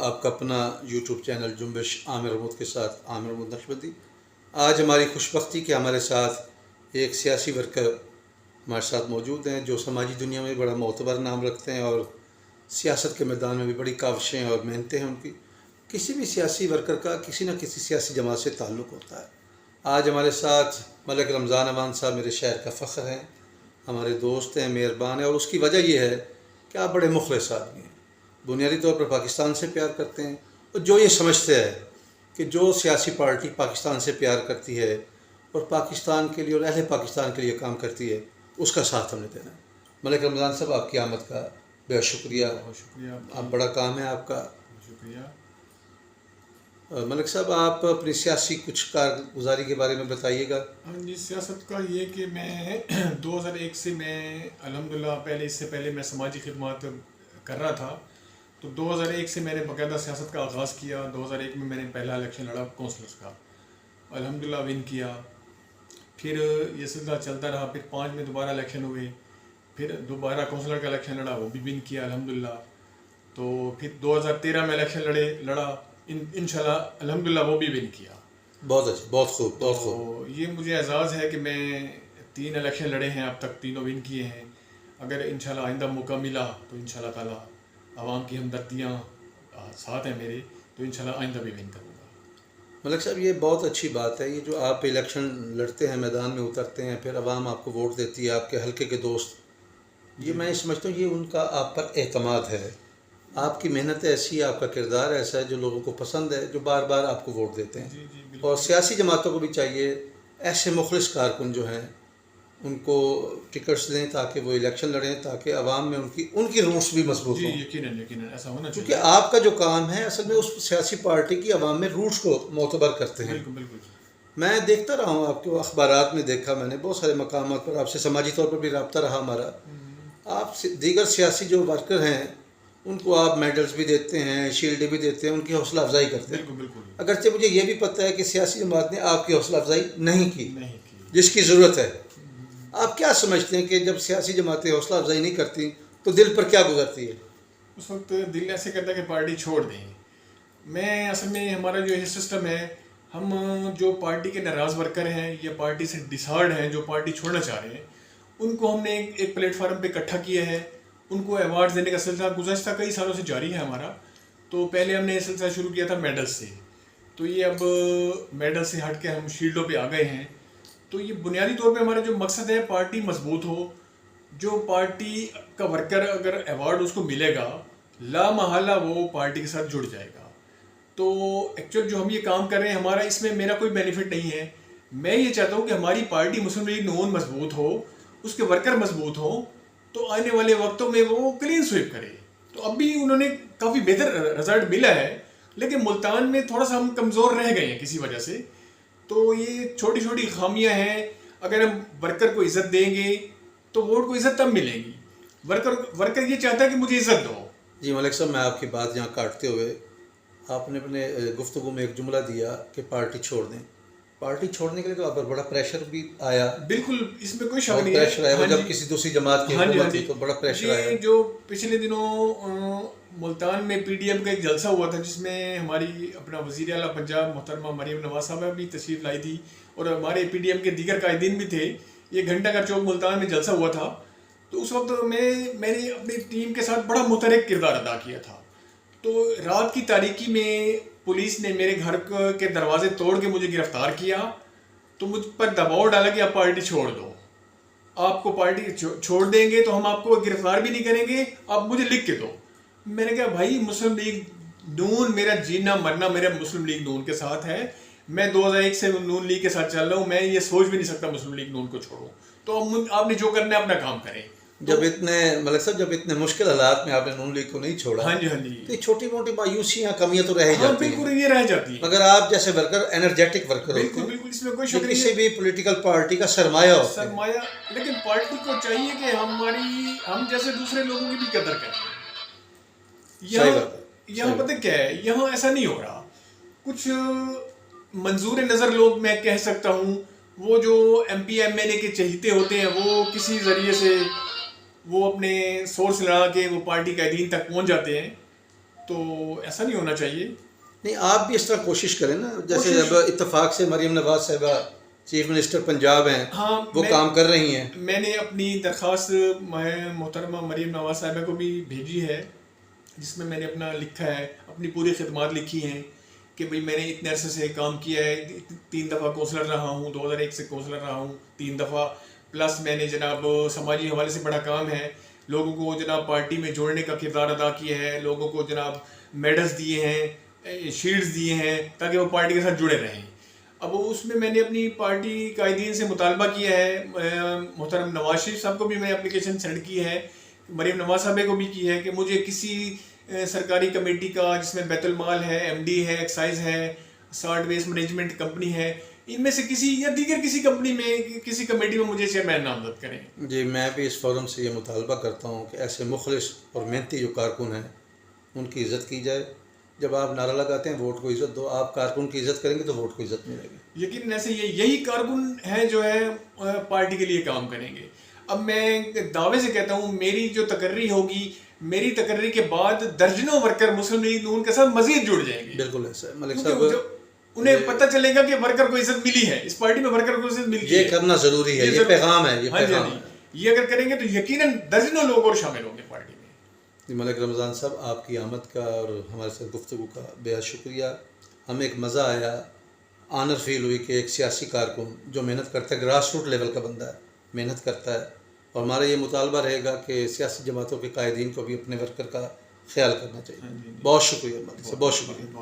آپ کا اپنا یوٹیوب چینل جنبش عامر محمود کے ساتھ عامر محمود نقشبندی۔ آج ہماری خوش بختی کہ ہمارے ساتھ ایک سیاسی ورکر ہمارے ساتھ موجود ہیں جو سماجی دنیا میں بڑا معتبر نام رکھتے ہیں اور سیاست کے میدان میں بھی بڑی کاوشیں اور محنتیں ہیں ان کی۔ کسی بھی سیاسی ورکر کا کسی نہ کسی سیاسی جماعت سے تعلق ہوتا ہے۔ آج ہمارے ساتھ ملک رمضان امان صاحب میرے شہر کا فخر ہیں، ہمارے دوست ہیں، مہربان ہیں، اور اس کی وجہ یہ ہے کہ آپ بڑے مخلص آدمی ہیں، بنیادی طور پر پاکستان سے پیار کرتے ہیں، اور جو یہ سمجھتے ہیں کہ جو سیاسی پارٹی پاکستان سے پیار کرتی ہے اور پاکستان کے لیے اور اہل پاکستان کے لیے کام کرتی ہے اس کا ساتھ ہم نے دینا ہے۔ ملک رمضان صاحب، آپ کی آمد کا بے شکریہ۔ بہت شکریہ آپ بڑا کام ہے آپ کا۔ شکریہ۔ ملک صاحب، آپ اپنی سیاسی کچھ کارگزاری کے بارے میں بتائیے گا۔ جی، سیاست کا یہ کہ میں 2001 سے میں الحمدللہ اس سے پہلے میں سماجی خدمات کر رہا تھا، تو 2001 سے میں نے باقاعدہ سیاست کا آغاز کیا۔ 2001 میں نے پہلا الیکشن لڑا کونسلرس کا، الحمدللہ ون کیا۔ پھر یہ سلسلہ چلتا رہا، پھر 5 میں دوبارہ الیکشن ہوئے، پھر دوبارہ کونسلر کا الیکشن لڑا، وہ بھی ون کیا الحمدللہ۔ تو پھر 2013 میں الیکشن لڑا، انشاءاللہ الحمدللہ وہ بھی ون کیا۔ بہت اچھا، بہت خوب، بہت خوب۔ تو یہ مجھے اعزاز ہے کہ میں 3 الیکشن لڑے ہیں، اب تک تینوں ون کیے ہیں۔ اگر انشاءاللہ آئندہ موقع ملا تو انشاءاللہ تعالیٰ عوام کی ہمدردیاں ساتھ ہیں میرے، تو انشاءاللہ آئندہ بھی ون کروں گا۔ ملک صاحب، یہ بہت اچھی بات ہے، یہ جو آپ الیکشن لڑتے ہیں، میدان میں اترتے ہیں، پھر عوام آپ کو ووٹ دیتی ہے، آپ کے حلقے کے دوست، یہ میں سمجھتا ہوں یہ ان کا آپ پر اعتماد ہے۔ آپ کی محنت ایسی ہے، آپ کا کردار ایسا ہے جو لوگوں کو پسند ہے، جو بار بار آپ کو ووٹ دیتے ہیں۔ جی بالکل۔ اور سیاسی جماعتوں کو بھی چاہیے ایسے مخلص کارکن جو ہیں ان کو ٹکٹس دیں تاکہ وہ الیکشن لڑیں، تاکہ عوام میں ان کی روٹس بھی مضبوط جی ہوں۔ یقیناً ایسا ہونا چاہیے، کیونکہ آپ کا جو کام ہے اصل میں اس سیاسی پارٹی کی عوام میں روٹس کو معتبر کرتے ہیں۔ بالکل بالکل۔ میں دیکھتا رہا ہوں، آپ کے اخبارات میں دیکھا میں نے، بہت سارے مقامات پر آپ سے سماجی طور پر بھی رابطہ رہا ہمارا۔ آپ دیگر سیاسی جو ورکر ہیں ان کو آپ میڈلز بھی دیتے ہیں، شیلڈ بھی دیتے ہیں، ان کی حوصلہ افزائی کرتے ہیں۔ بالکل بالکل۔ اگرچہ مجھے یہ بھی پتہ ہے کہ سیاسی جماعت نے آپ کی حوصلہ افزائی نہیں کی نہیں کی۔ جس کی ضرورت ہے۔ آپ کیا سمجھتے ہیں کہ جب سیاسی جماعتیں حوصلہ افزائی نہیں کرتی تو دل پر کیا گزرتی ہے؟ اس وقت دل ایسے کرتا ہے کہ پارٹی چھوڑ دیں۔ میں اصل میں ہمارا جو یہ سسٹم ہے، ہم جو پارٹی کے ناراض ورکر ہیں یا پارٹی سے ڈسہارڈ ہیں، جو پارٹی چھوڑنا چاہ رہے ہیں، ان کو ہم نے ایک پلیٹ فارم پہ اکٹھا کیا ہے۔ ان کو ایوارڈ دینے کا سلسلہ گزشتہ کئی سالوں سے جاری ہے ہمارا۔ تو پہلے ہم نے یہ سلسلہ شروع کیا تھا میڈل سے، تو یہ اب میڈل سے ہٹ کے ہم شیلڈوں پہ آ گئے ہیں۔ تو یہ بنیادی طور پہ ہمارا جو مقصد ہے، پارٹی مضبوط ہو، جو پارٹی کا ورکر اگر ایوارڈ اس کو ملے گا لا محالہ وہ پارٹی کے ساتھ جڑ جائے گا۔ تو ایکچوئل جو ہم یہ کام کر رہے ہیں، ہمارا اس میں میرا کوئی بینیفٹ نہیں ہے۔ میں یہ چاہتا ہوں کہ ہماری پارٹی مسلم لیگ نون مضبوط ہو، اس کے ورکر مضبوط ہوں، تو آنے والے وقتوں میں وہ کلین سویپ کرے۔ تو اب بھی انہوں نے کافی بہتر رزلٹ ملا ہے، لیکن ملتان میں تھوڑا سا ہم کمزور رہ گئے ہیں کسی وجہ سے۔ تو یہ چھوٹی چھوٹی خامیاں ہیں، اگر ہم ورکر کو عزت دیں گے تو ووٹ کو عزت تب ملے گی۔ ورکر یہ چاہتا ہے کہ مجھے عزت دو۔ جی ملک صاحب، میں آپ کی بات یہاں کاٹتے ہوئے، آپ نے اپنے گفتگو میں ایک جملہ دیا کہ پارٹی چھوڑ دیں۔ پارٹی چھوڑنے کے لیے تو آپ پر بڑا پریشر بھی آیا۔ بالکل، اس میں کوئی شک بہت نہیں ہے۔ پریشر آیا، جب کسی دوسری جماعت کی حکومت تھی تو بڑا پریشر آیا۔ یہ جو پچھلے دنوں ملتان میں پی ڈی ایم کا ایک جلسہ ہوا تھا، جس میں ہماری اپنا وزیر اعلیٰ پنجاب محترمہ مریم نواز صاحبہ بھی تشریف لائی تھی، اور ہمارے پی ڈی ایم کے دیگر قائدین بھی تھے۔ یہ گھنٹہ کا چوک ملتان میں جلسہ ہوا تھا، تو اس وقت میں نے اپنی ٹیم کے ساتھ بڑا متحرک کردار ادا کیا تھا۔ تو رات کی تاریکی میں پولیس نے میرے گھر کے دروازے توڑ کے مجھے گرفتار کیا، تو مجھ پر دباؤ ڈالا کہ آپ پارٹی چھوڑ دو، آپ کو پارٹی چھوڑ دیں گے تو ہم آپ کو گرفتار بھی نہیں کریں گے، آپ مجھے لکھ کے دو۔ میں نے کہا بھائی، مسلم لیگ نون، میرا جینا مرنا میرا مسلم لیگ نون کے ساتھ ہے۔ میں 2001 سے نون لیگ کے ساتھ چل رہا ہوں، میں یہ سوچ بھی نہیں سکتا مسلم لیگ نون کو چھوڑوں۔ تو آپ نے جو کرنا ہے اپنا کام کریں۔ جب ملک صاحب، جب اتنے مشکل حالات میں آپ نے نون لیگ کو نہیں چھوڑا، ہاں جی ہاں جی، تو یہ چھوٹی موٹی مایوسیاں، کمیاں تو رہ جاتی ہیں۔ بالکل یہ رہ جاتی ہے، مگر آپ جیسے ورکر انرجیٹک ورکر ہوتے بالکل ہیں، بالکل، اس میں کوئی جو شک نہیں کسی ہے، بھی پولیٹیکل پارٹی کا سرمایہ ہوتا ہے۔ سرمایہ۔ لیکن پارٹی کو چاہیے کہ ہم جیسے دوسرے لوگوں کی بھی قدر کریں۔ یہاں پتہ کیا ہے، یہاں ایسا نہیں ہو رہا۔ کچھ منظور نظر لوگ، میں کہہ سکتا ہوں، وہ جو ایم پی ایم این اے کے چہیتے ہوتے ہیں، وہ کسی ذریعے سے وہ اپنے سورس لڑا کے وہ پارٹی قائدین تک پہنچ جاتے ہیں۔ تو ایسا نہیں ہونا چاہیے. نہیں آپ بھی اس طرح کوشش کریں نا, جیسے اب اتفاق سے مریم نواز صاحبہ چیف منسٹر پنجاب ہیں, ہاں وہ کام کر رہی ہیں. میں نے اپنی درخواست محترمہ مریم نواز صاحبہ کو بھی بھیجی ہے, جس میں نے اپنا لکھا ہے, اپنی پوری خدمات لکھی ہیں کہ بھئی میں نے اتنے عرصے سے کام کیا ہے, 3 دفعہ کونسلر رہا ہوں, 2001 سے کونسلر رہا ہوں 3 دفعہ, پلس میں نے جناب سماجی حوالے سے بڑا کام ہے, لوگوں کو جناب پارٹی میں جوڑنے کا کردار ادا کیا ہے, لوگوں کو جناب میڈلز دیے ہیں, شیلڈز دیے ہیں تاکہ وہ پارٹی کے ساتھ جڑے رہیں. اب اس میں نے اپنی پارٹی قائدین سے مطالبہ کیا ہے, محترم نواز شریف صاحب کو بھی میں اپلیکیشن سینڈ کی ہے, مریم نواز صاحبہ کو بھی کی ہے کہ مجھے کسی سرکاری کمیٹی کا, جس میں بیت المال ہے, ایم ڈی ہے, ایکسائز ہے, سالٹ ویسٹ مینجمنٹ کمپنی ہے, ان میں سے کسی یا دیگر کسی کمپنی میں, کسی کمیٹی میں مجھے چیئرمین نامزد کریں. جی میں بھی اس فورم سے یہ مطالبہ کرتا ہوں کہ ایسے مخلص اور محنتی جو کارکن ہیں ان کی عزت کی جائے. جب آپ نعرہ لگاتے ہیں ووٹ کو عزت دو, آپ کارکن کی عزت کریں گے تو ووٹ کو عزت ملے گی. یقیناً ایسے یہی کارکن ہیں جو ہے پارٹی کے لیے کام کریں گے. اب میں دعوے سے کہتا ہوں میری جو تقرری ہوگی, میری تقرری کے بعد درجنوں ورکر مسلم لیگ نون کے ساتھ مزید جڑ جائیں گے. بالکل ایسا ہے ملک صاحب, انہیں پتہ چلے گا کہ ورکر کو عزت ملی ہے, اس پارٹی میں ورکر کو عزت ملی ہے. یہ کرنا ضروری ہے, یہ پیغام ہے, یہ پیغام ہے. یہ اگر کریں گے تو یقیناً درجنوں لوگ اور شامل ہوں گے پارٹی میں. ملک رمضان صاحب آپ کی آمد کا اور ہمارے ساتھ گفتگو کا بے حد شکریہ. ہمیں ایک مزہ آیا, آنر فیل ہوئی کہ ایک سیاسی کارکن جو محنت کرتا ہے, گراس روٹ لیول کا بندہ ہے, محنت کرتا ہے, اور ہمارا یہ مطالبہ رہے گا کہ سیاسی جماعتوں کے قائدین کو بھی اپنے ورکر کا خیال کرنا چاہیے. بہت شکریہ, بہت شکریہ.